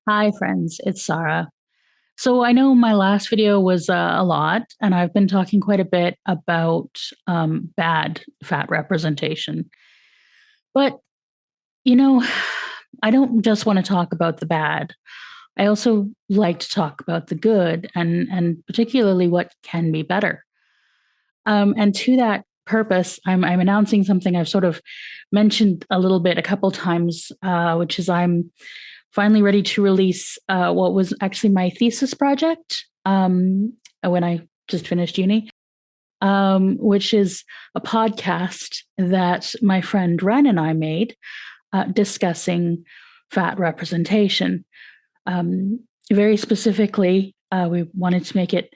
Hi, friends. It's Sarah. So I know my last video was a lot, and I've been talking quite a bit about bad fat representation. But, you know, I don't just want to talk about the bad. I also like to talk about the good and particularly what can be better. And to that purpose, I'm announcing something I've sort of mentioned a little bit a couple times, which is I'm finally ready to release what was actually my thesis project when I just finished uni, which is a podcast that my friend Ren and I made discussing fat representation. Um, Very specifically, we wanted to make it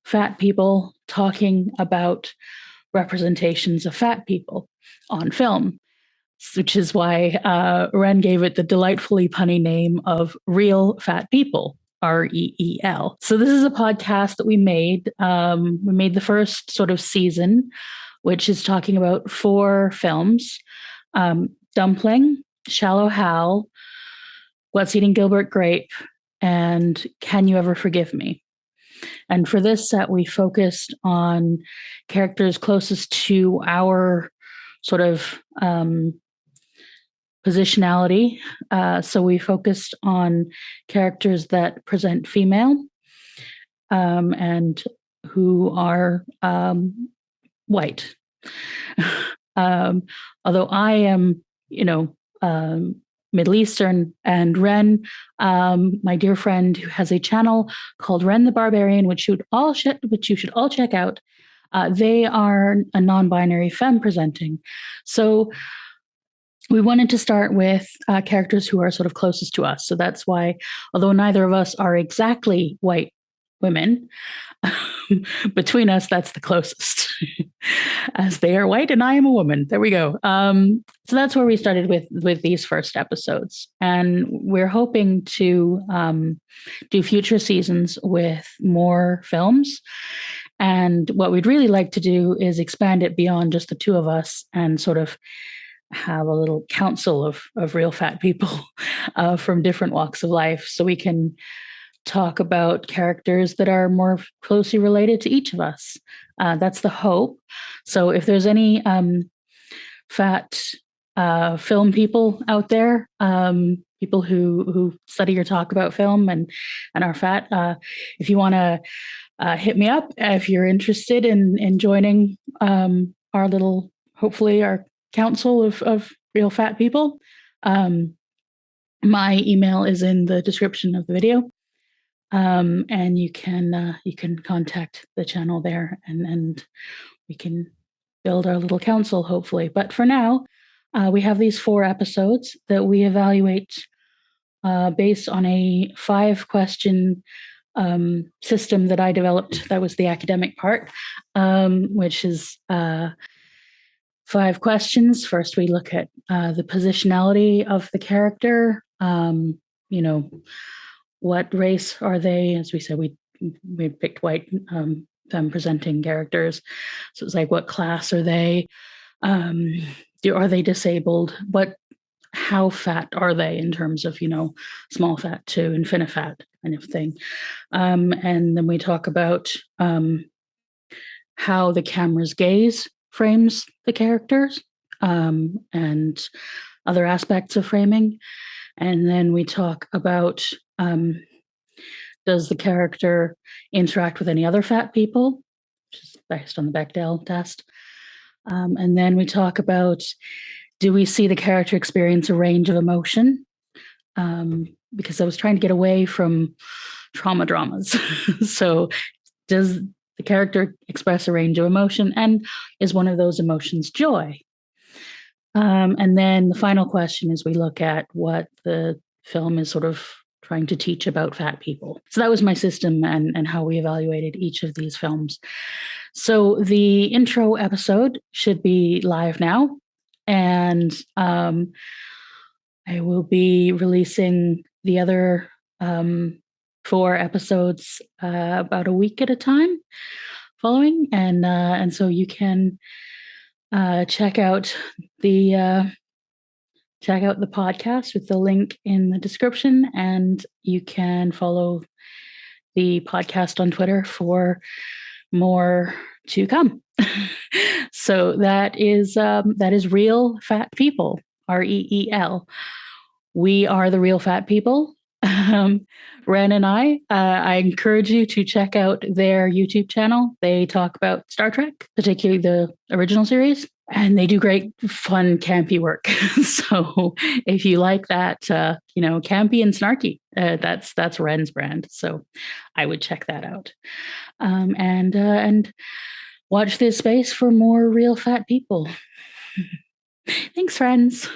fat people talking about representations of fat people on film, which is why Ren gave it the delightfully punny name of Real Fat People, REEL. So this is a podcast that we made. We made the first sort of season, which is talking about four films: Dumpling, Shallow Hal, What's Eating Gilbert, Grape, and Can You Ever Forgive Me? And for this set, we focused on characters closest to our sort of positionality. So we focused on characters that present female and who are white. um, Although I am, Middle Eastern, and Ren, my dear friend who has a channel called Ren the Barbarian, which you should all check out. They are a non-binary femme presenting. So we wanted to start with characters who are sort of closest to us. So that's why, although neither of us are exactly white women, between us, that's the closest, as they are white and I am a woman. There we go. So that's where we started with these first episodes, and we're hoping to do future seasons with more films. And what we'd really like to do is expand it beyond just the two of us and sort of have a little council of real fat people from different walks of life, so we can talk about characters that are more closely related to each of us. That's the hope. So if there's any fat film people out there, people who study or talk about film and are fat, if you want to hit me up if you're interested in joining our little, hopefully our council of real fat people. My email is in the description of the video, and you can contact the channel there, and we can build our little council, hopefully. But for now, we have these four episodes that we evaluate based on a 5-question system that I developed. That was the academic part, which is 5 questions. First, we look at the positionality of the character. What race are they? As we said, we picked white femme presenting characters. So it's like, what class are they? Are they disabled? How fat are they in terms of, small fat to infinite fat kind of thing? And then we talk about how the camera's gaze frames the characters, and other aspects of framing. And then we talk about, does the character interact with any other fat people, which is based on the Bechdel test. And then we talk about, do we see the character experience a range of emotion? Because I was trying to get away from trauma dramas. So does the character express a range of emotion, and is one of those emotions joy? And then the final question is, we look at what the film is sort of trying to teach about fat people. So that was my system and how we evaluated each of these films. So the intro episode should be live now, and I will be releasing the other 4 episodes about a week at a time following, and so you can check out the check out the podcast with the link in the description, and you can follow the podcast on Twitter for more to come. So that is Real Fat People, REEL. We are the Real Fat People. Ren and I encourage you to check out their YouTube channel. They talk about Star Trek, particularly the original series, and they do great, fun, campy work. So if you like that, campy and snarky, that's Ren's brand. So I would check that out, and watch this space for more real fat people. Thanks, friends.